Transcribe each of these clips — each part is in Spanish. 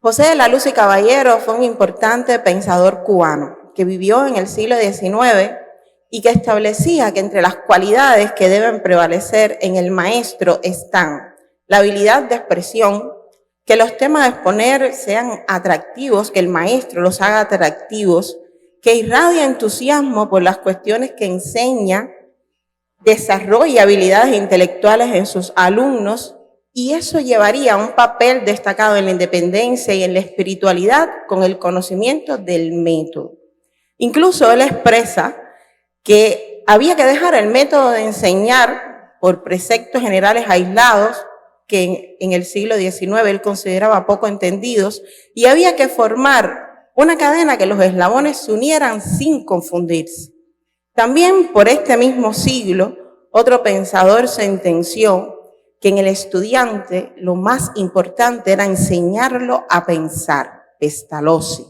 José de la Luz y Caballero fue un importante pensador cubano que vivió en el siglo XIX y que establecía que entre las cualidades que deben prevalecer en el maestro están la habilidad de expresión, que los temas a exponer sean atractivos, que el maestro los haga atractivos, que irradia entusiasmo por las cuestiones que enseña, desarrolla habilidades intelectuales en sus alumnos, y eso llevaría a un papel destacado en la independencia y en la espiritualidad con el conocimiento del método. Incluso él expresa que había que dejar el método de enseñar por preceptos generales aislados, que en el siglo XIX él consideraba poco entendidos, y había que formar una cadena que los eslabones se unieran sin confundirse. También por este mismo siglo, otro pensador sentenció que en el estudiante lo más importante era enseñarlo a pensar, Pestalozzi.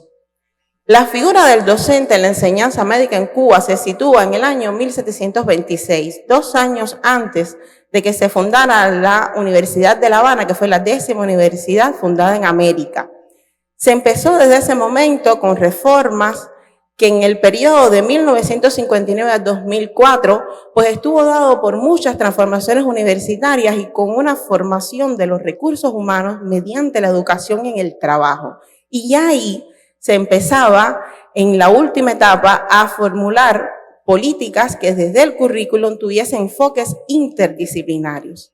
La figura del docente en la enseñanza médica en Cuba se sitúa en el año 1726, 2 años antes de que se fundara la Universidad de La Habana, que fue la 10ª universidad fundada en América. Se empezó desde ese momento con reformas que en el periodo de 1959 a 2004, pues estuvo dado por muchas transformaciones universitarias y con una formación de los recursos humanos mediante la educación en el trabajo. Y ya ahí se empezaba en la última etapa a formular políticas que desde el currículum tuviesen enfoques interdisciplinarios.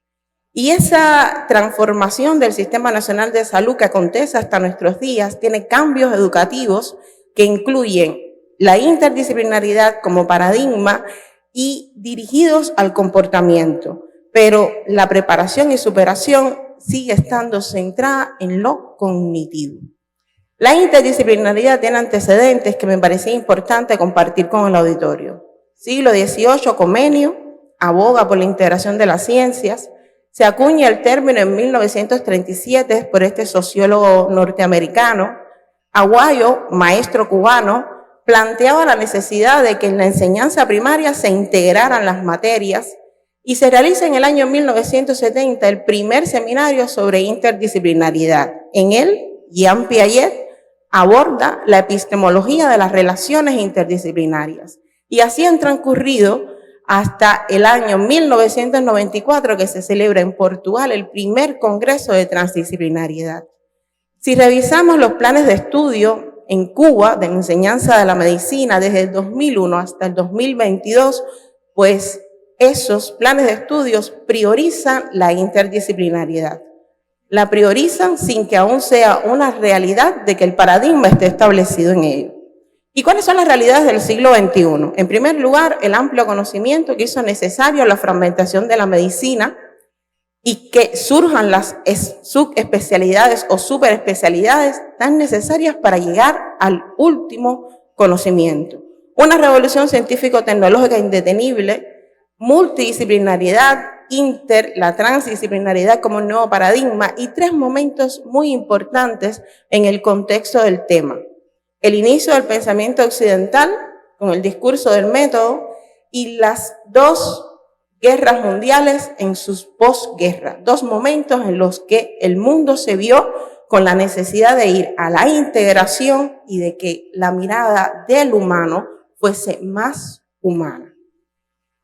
Y esa transformación del Sistema Nacional de Salud que acontece hasta nuestros días tiene cambios educativos que incluyen la interdisciplinaridad como paradigma y dirigidos al comportamiento, pero la preparación y superación sigue estando centrada en lo cognitivo. La interdisciplinaridad tiene antecedentes que me parecía importante compartir con el auditorio. Siglo XVIII, Comenio, aboga por la integración de las ciencias. Se acuña el término en 1937 por este sociólogo norteamericano. Aguayo, maestro cubano, planteaba la necesidad de que en la enseñanza primaria se integraran las materias y se realiza en el año 1970 el primer seminario sobre interdisciplinaridad. En él, Jean Piaget aborda la epistemología de las relaciones interdisciplinarias. Y así han transcurrido hasta el año 1994, que se celebra en Portugal el primer Congreso de Transdisciplinariedad. Si revisamos los planes de estudio en Cuba de la enseñanza de la medicina desde el 2001 hasta el 2022, pues esos planes de estudios priorizan la interdisciplinariedad. La priorizan sin que aún sea una realidad de que el paradigma esté establecido en ello. ¿Y cuáles son las realidades del siglo XXI? En primer lugar, el amplio conocimiento que hizo necesario la fragmentación de la medicina y que surjan las subespecialidades o superespecialidades tan necesarias para llegar al último conocimiento. Una revolución científico-tecnológica indetenible, multidisciplinariedad, la transdisciplinariedad como un nuevo paradigma y 3 momentos muy importantes en el contexto del tema. El inicio del pensamiento occidental con el discurso del método y las 2 guerras mundiales en sus posguerras, 2 momentos en los que el mundo se vio con la necesidad de ir a la integración y de que la mirada del humano fuese más humana.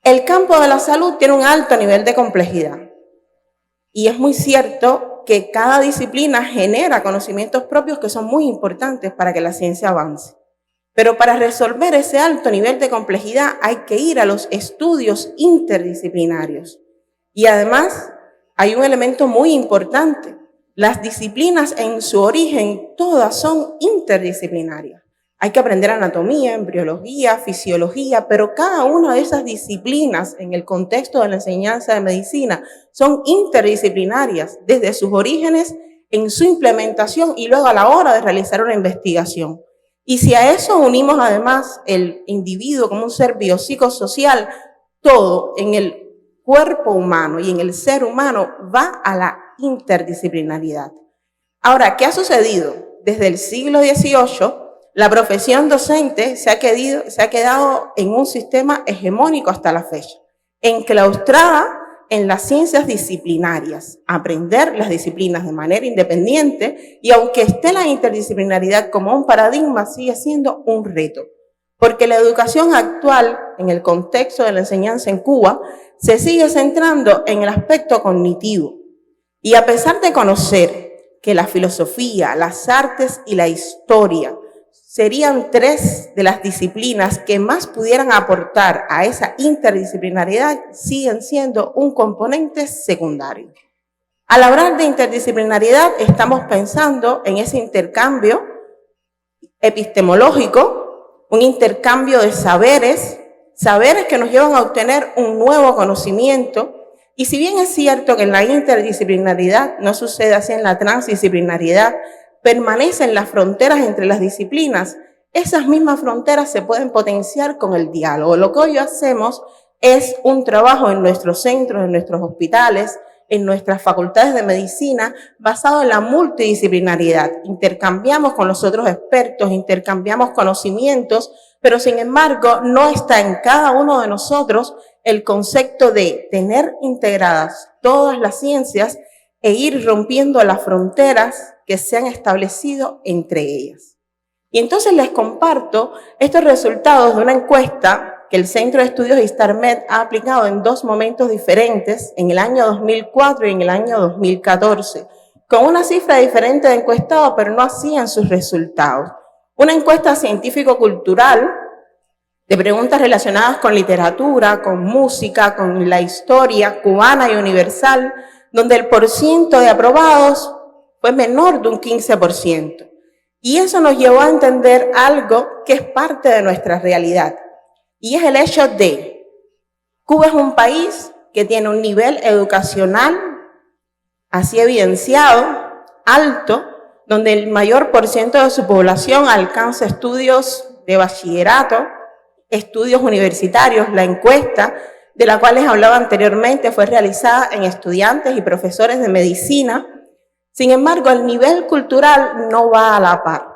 El campo de la salud tiene un alto nivel de complejidad y es muy cierto que cada disciplina genera conocimientos propios que son muy importantes para que la ciencia avance. Pero para resolver ese alto nivel de complejidad hay que ir a los estudios interdisciplinarios. Y además hay un elemento muy importante. Las disciplinas en su origen todas son interdisciplinarias. Hay que aprender anatomía, embriología, fisiología, pero cada una de esas disciplinas en el contexto de la enseñanza de medicina son interdisciplinarias desde sus orígenes en su implementación y luego a la hora de realizar una investigación. Y si a eso unimos además el individuo como un ser biopsicosocial, todo en el cuerpo humano y en el ser humano va a la interdisciplinaridad. Ahora, ¿qué ha sucedido? Desde el siglo XVIII, la profesión docente se ha quedado en un sistema hegemónico hasta la fecha, enclaustrada en las ciencias disciplinarias, aprender las disciplinas de manera independiente, y aunque esté la interdisciplinaridad como un paradigma, sigue siendo un reto. Porque la educación actual, en el contexto de la enseñanza en Cuba, se sigue centrando en el aspecto cognitivo. Y a pesar de conocer que la filosofía, las artes y la historia serían tres de las disciplinas que más pudieran aportar a esa interdisciplinaridad, siguen siendo un componente secundario. Al hablar de interdisciplinaridad, estamos pensando en ese intercambio epistemológico, un intercambio de saberes que nos llevan a obtener un nuevo conocimiento. Y si bien es cierto que en la interdisciplinaridad no sucede así en la transdisciplinariedad, permanecen las fronteras entre las disciplinas, esas mismas fronteras se pueden potenciar con el diálogo. Lo que hoy hacemos es un trabajo en nuestros centros, en nuestros hospitales, en nuestras facultades de medicina, basado en la multidisciplinariedad. Intercambiamos con los otros expertos, intercambiamos conocimientos, pero sin embargo no está en cada uno de nosotros el concepto de tener integradas todas las ciencias e ir rompiendo las fronteras que se han establecido entre ellas. Y entonces les comparto estos resultados de una encuesta que el Centro de Estudios ISTARMED ha aplicado en dos momentos diferentes, en el año 2004 y en el año 2014, con una cifra diferente de encuestados, pero no así en sus resultados. Una encuesta científico-cultural de preguntas relacionadas con literatura, con música, con la historia cubana y universal, donde el porciento de aprobados fue menor de un 15%. Y eso nos llevó a entender algo que es parte de nuestra realidad. Y es el hecho de Cuba es un país que tiene un nivel educacional así evidenciado, alto, donde el mayor porciento de su población alcanza estudios de bachillerato, estudios universitarios. La encuesta de la cual les hablaba anteriormente fue realizada en estudiantes y profesores de medicina. Sin embargo, el nivel cultural no va a la par.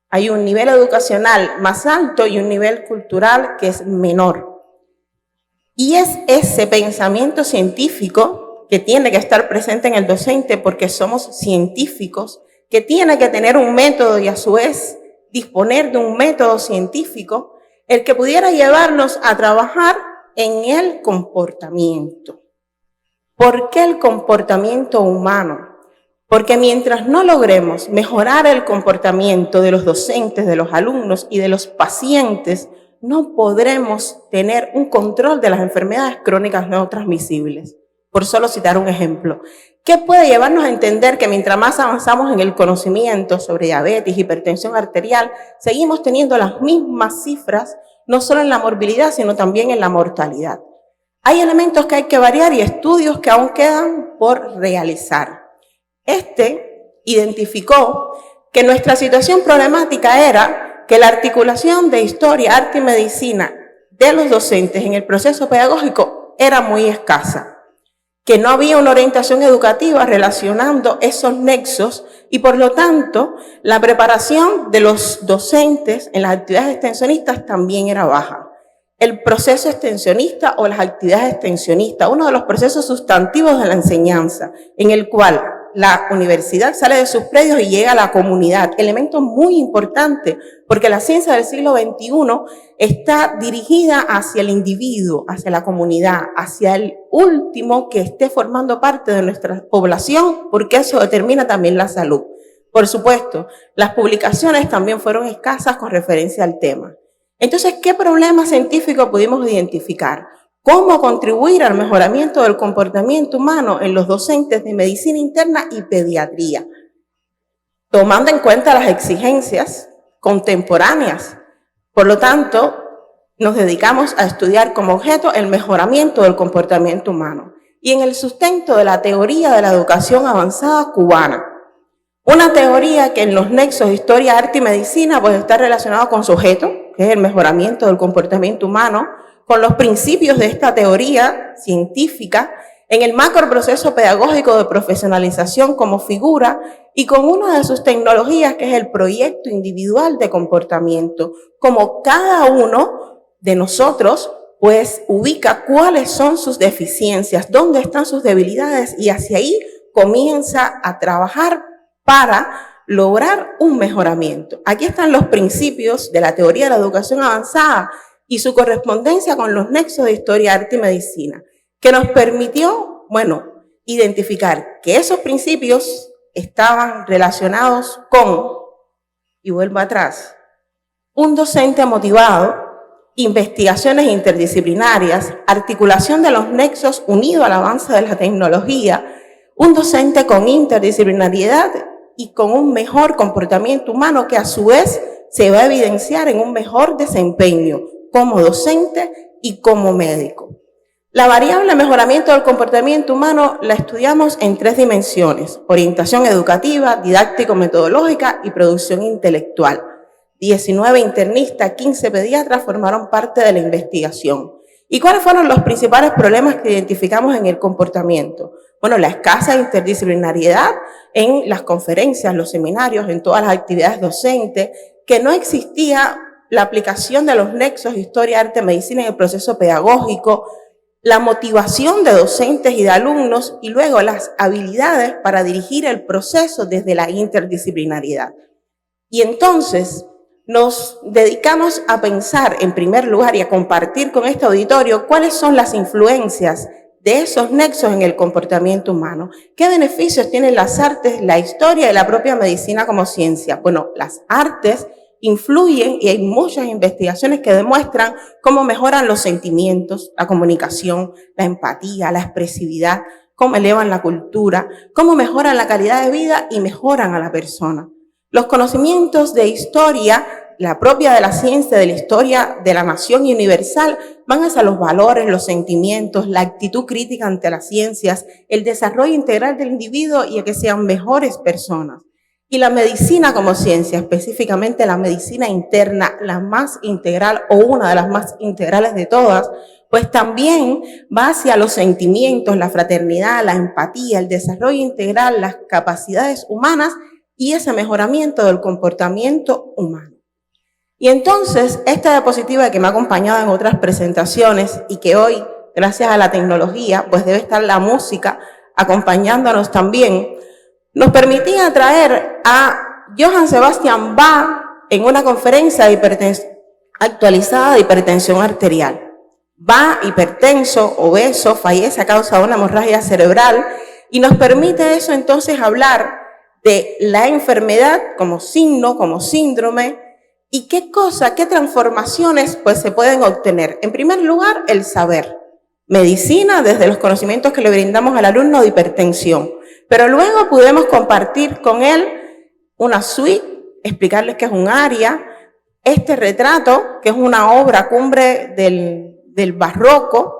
Hay un nivel educacional más alto y un nivel cultural que es menor. Y es ese pensamiento científico que tiene que estar presente en el docente, porque somos científicos, que tiene que tener un método y a su vez disponer de un método científico, el que pudiera llevarnos a trabajar en el comportamiento. ¿Por qué el comportamiento humano? Porque mientras no logremos mejorar el comportamiento de los docentes, de los alumnos y de los pacientes, no podremos tener un control de las enfermedades crónicas no transmisibles. Por solo citar un ejemplo. ¿Qué puede llevarnos a entender que mientras más avanzamos en el conocimiento sobre diabetes, hipertensión arterial, seguimos teniendo las mismas cifras, no solo en la morbilidad, sino también en la mortalidad? Hay elementos que hay que variar y estudios que aún quedan por realizar. Identificó que nuestra situación problemática era que la articulación de historia, arte y medicina de los docentes en el proceso pedagógico era muy escasa, que no había una orientación educativa relacionando esos nexos y por lo tanto la preparación de los docentes en las actividades extensionistas también era baja. El proceso extensionista o las actividades extensionistas, uno de los procesos sustantivos de la enseñanza, en el cual la universidad sale de sus predios y llega a la comunidad, elemento muy importante, porque la ciencia del siglo XXI está dirigida hacia el individuo, hacia la comunidad, hacia el último que esté formando parte de nuestra población, porque eso determina también la salud. Por supuesto, las publicaciones también fueron escasas con referencia al tema. Entonces, ¿qué problema científico pudimos identificar? ¿Cómo contribuir al mejoramiento del comportamiento humano en los docentes de medicina interna y pediatría? Tomando en cuenta las exigencias contemporáneas. Por lo tanto, nos dedicamos a estudiar como objeto el mejoramiento del comportamiento humano y en el sustento de la teoría de la educación avanzada cubana. Una teoría que en los nexos de historia, arte y medicina pues está relacionado con su objeto, que es el mejoramiento del comportamiento humano, con los principios de esta teoría científica, en el macro proceso pedagógico de profesionalización como figura y con una de sus tecnologías que es el proyecto individual de comportamiento, como cada uno de nosotros pues ubica cuáles son sus deficiencias, dónde están sus debilidades y hacia ahí comienza a trabajar para lograr un mejoramiento. Aquí están los principios de la teoría de la educación avanzada y su correspondencia con los nexos de historia, arte y medicina, que nos permitió, identificar que esos principios estaban relacionados con, y vuelvo atrás, un docente motivado, investigaciones interdisciplinarias, articulación de los nexos unido al avance de la tecnología, un docente con interdisciplinariedad y con un mejor comportamiento humano que a su vez se va a evidenciar en un mejor desempeño como docente y como médico. La variable mejoramiento del comportamiento humano la estudiamos en 3 dimensiones: orientación educativa, didáctico-metodológica y producción intelectual. 19 internistas, 15 pediatras formaron parte de la investigación. ¿Y cuáles fueron los principales problemas que identificamos en el comportamiento? Bueno, la escasa interdisciplinariedad en las conferencias, los seminarios, en todas las actividades docentes, que no existía la aplicación de los nexos historia, arte, medicina en el proceso pedagógico, la motivación de docentes y de alumnos y luego las habilidades para dirigir el proceso desde la interdisciplinariedad. Y entonces nos dedicamos a pensar en primer lugar y a compartir con este auditorio cuáles son las influencias de esos nexos en el comportamiento humano. ¿Qué beneficios tienen las artes, la historia y la propia medicina como ciencia? Bueno, las artes influyen y hay muchas investigaciones que demuestran cómo mejoran los sentimientos, la comunicación, la empatía, la expresividad, cómo elevan la cultura, cómo mejoran la calidad de vida y mejoran a la persona. Los conocimientos de historia, la propia de la ciencia, de la historia de la nación y universal, van hacia los valores, los sentimientos, la actitud crítica ante las ciencias, el desarrollo integral del individuo y a que sean mejores personas. Y la medicina como ciencia, específicamente la medicina interna, la más integral o una de las más integrales de todas, pues también va hacia los sentimientos, la fraternidad, la empatía, el desarrollo integral, las capacidades humanas y ese mejoramiento del comportamiento humano. Y entonces, esta diapositiva que me ha acompañado en otras presentaciones y que hoy, gracias a la tecnología, pues debe estar la música acompañándonos también, nos permitía traer a Johann Sebastian Bach en una conferencia actualizada de hipertensión arterial. Bach, hipertenso, obeso, fallece a causa de una hemorragia cerebral y nos permite eso entonces hablar de la enfermedad como signo, como síndrome y qué transformaciones pues se pueden obtener. En primer lugar, el saber. Medicina desde los conocimientos que le brindamos al alumno de hipertensión. Pero luego podemos compartir con él una suite, explicarles qué es un aria, este retrato, que es una obra cumbre del barroco,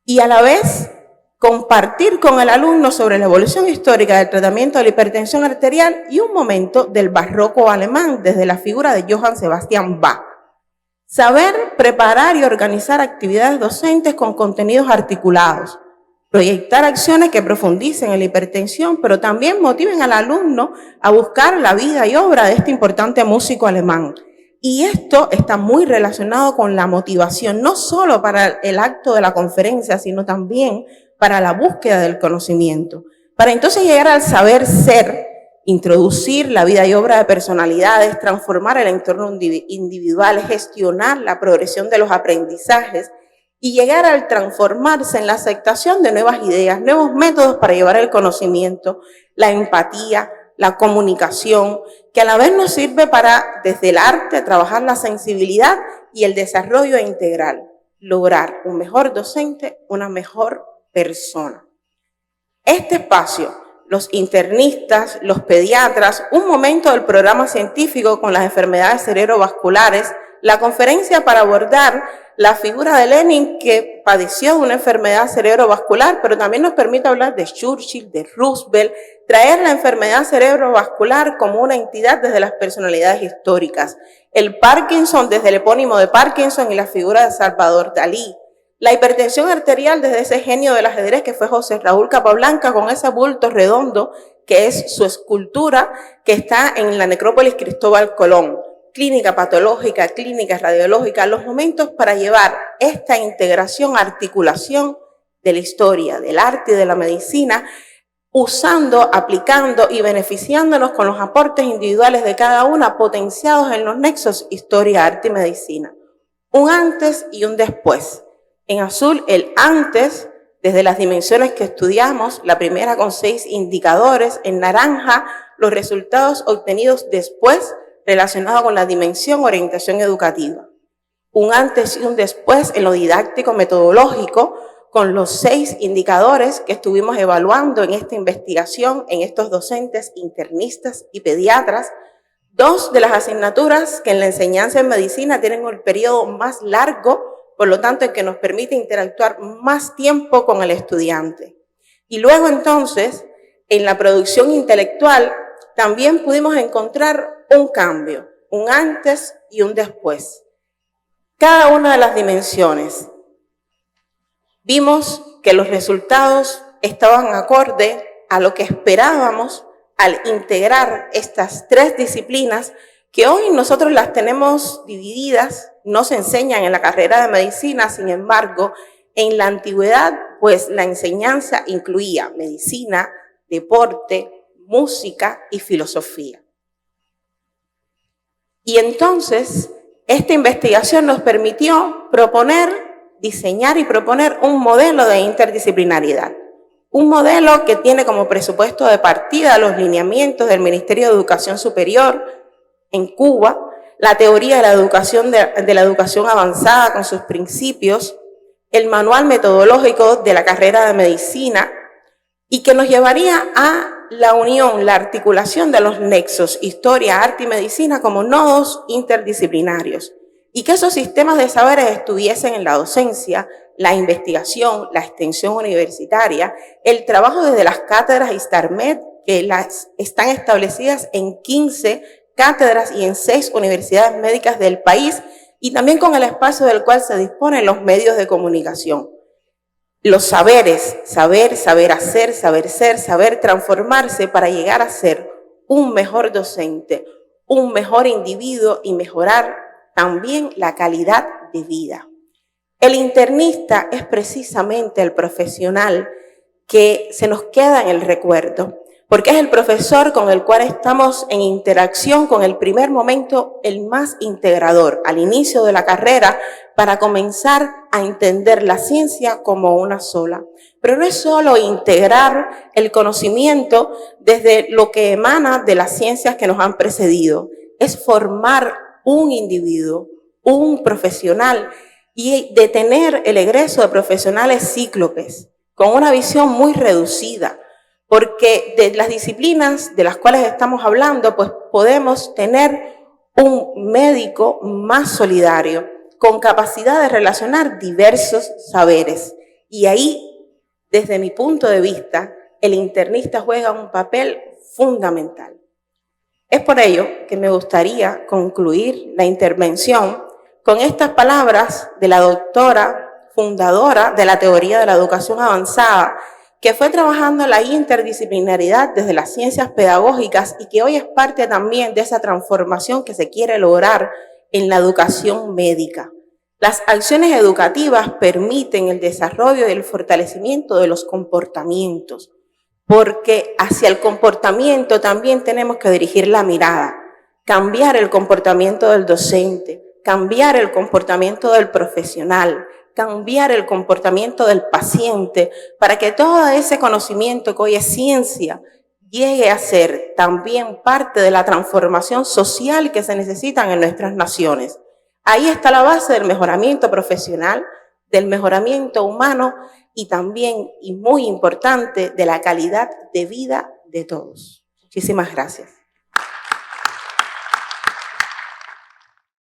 y a la vez compartir con el alumno sobre la evolución histórica del tratamiento de la hipertensión arterial y un momento del barroco alemán desde la figura de Johann Sebastian Bach. Saber preparar y organizar actividades docentes con contenidos articulados. Proyectar acciones que profundicen en la hipertensión, pero también motiven al alumno a buscar la vida y obra de este importante músico alemán. Y esto está muy relacionado con la motivación, no solo para el acto de la conferencia, sino también para la búsqueda del conocimiento. Para entonces llegar al saber ser, introducir la vida y obra de personalidades, transformar el entorno individual, gestionar la progresión de los aprendizajes, y llegar al transformarse en la aceptación de nuevas ideas, nuevos métodos para llevar el conocimiento, la empatía, la comunicación, que a la vez nos sirve para, desde el arte, trabajar la sensibilidad y el desarrollo integral, lograr un mejor docente, una mejor persona. Este espacio, los internistas, los pediatras, un momento del programa científico con las enfermedades cerebrovasculares, la conferencia para abordar la figura de Lenin que padeció una enfermedad cerebrovascular, pero también nos permite hablar de Churchill, de Roosevelt, traer la enfermedad cerebrovascular como una entidad desde las personalidades históricas. El Parkinson desde el epónimo de Parkinson y la figura de Salvador Dalí. La hipertensión arterial desde ese genio del ajedrez que fue José Raúl Capablanca con ese bulto redondo que es su escultura que está en la necrópolis Cristóbal Colón. clínica patológica, clínica radiológica, los momentos para llevar esta integración, articulación de la historia, del arte y de la medicina, usando, aplicando y beneficiándonos con los aportes individuales de cada una, potenciados en los nexos historia, arte y medicina. Un antes y un después. En azul, el antes, desde las dimensiones que estudiamos, la primera con 6 indicadores. En naranja, los resultados obtenidos después, relacionados con la dimensión orientación educativa. Un antes y un después en lo didáctico metodológico, con los 6 indicadores que estuvimos evaluando en esta investigación, en estos docentes, internistas y pediatras. 2 de las asignaturas que en la enseñanza en medicina tienen el periodo más largo, por lo tanto, el que nos permite interactuar más tiempo con el estudiante. Y luego, entonces, en la producción intelectual, también pudimos encontrar un cambio, un antes y un después. Cada una de las dimensiones. Vimos que los resultados estaban acorde a lo que esperábamos al integrar estas 3 disciplinas que hoy nosotros las tenemos divididas, no se enseñan en la carrera de medicina, sin embargo, en la antigüedad, pues la enseñanza incluía medicina, deporte, música y filosofía. Y entonces, esta investigación nos permitió diseñar y proponer un modelo de interdisciplinariedad. Un modelo que tiene como presupuesto de partida los lineamientos del Ministerio de Educación Superior en Cuba, la teoría de la educación avanzada con sus principios, el manual metodológico de la carrera de medicina y que nos llevaría a la unión, la articulación de los nexos, historia, arte y medicina como nodos interdisciplinarios y que esos sistemas de saberes estuviesen en la docencia, la investigación, la extensión universitaria, el trabajo desde las cátedras ISTARMED, que están establecidas en 15 cátedras y en 6 universidades médicas del país, y también con el espacio del cual se disponen los medios de comunicación. Los saberes, saber hacer, saber ser, saber transformarse para llegar a ser un mejor docente, un mejor individuo y mejorar también la calidad de vida. El internista es precisamente el profesional que se nos queda en el recuerdo, porque es el profesor con el cual estamos en interacción con el primer momento, el más integrador, al inicio de la carrera, para comenzar a entender la ciencia como una sola. Pero no es solo integrar el conocimiento desde lo que emana de las ciencias que nos han precedido, es formar un individuo, un profesional, y detener el egreso de profesionales cíclopes, con una visión muy reducida, porque de las disciplinas de las cuales estamos hablando, pues podemos tener un médico más solidario, con capacidad de relacionar diversos saberes. Y ahí, desde mi punto de vista, el internista juega un papel fundamental. Es por ello que me gustaría concluir la intervención con estas palabras de la doctora fundadora de la teoría de la educación avanzada, que fue trabajando la interdisciplinaridad desde las ciencias pedagógicas y que hoy es parte también de esa transformación que se quiere lograr en la educación médica. Las acciones educativas permiten el desarrollo y el fortalecimiento de los comportamientos, porque hacia el comportamiento también tenemos que dirigir la mirada, cambiar el comportamiento del docente, cambiar el comportamiento del profesional, cambiar el comportamiento del paciente, para que todo ese conocimiento que hoy es ciencia llegue a ser también parte de la transformación social que se necesitan en nuestras naciones. Ahí está la base del mejoramiento profesional, del mejoramiento humano y también, y muy importante, de la calidad de vida de todos. Muchísimas gracias.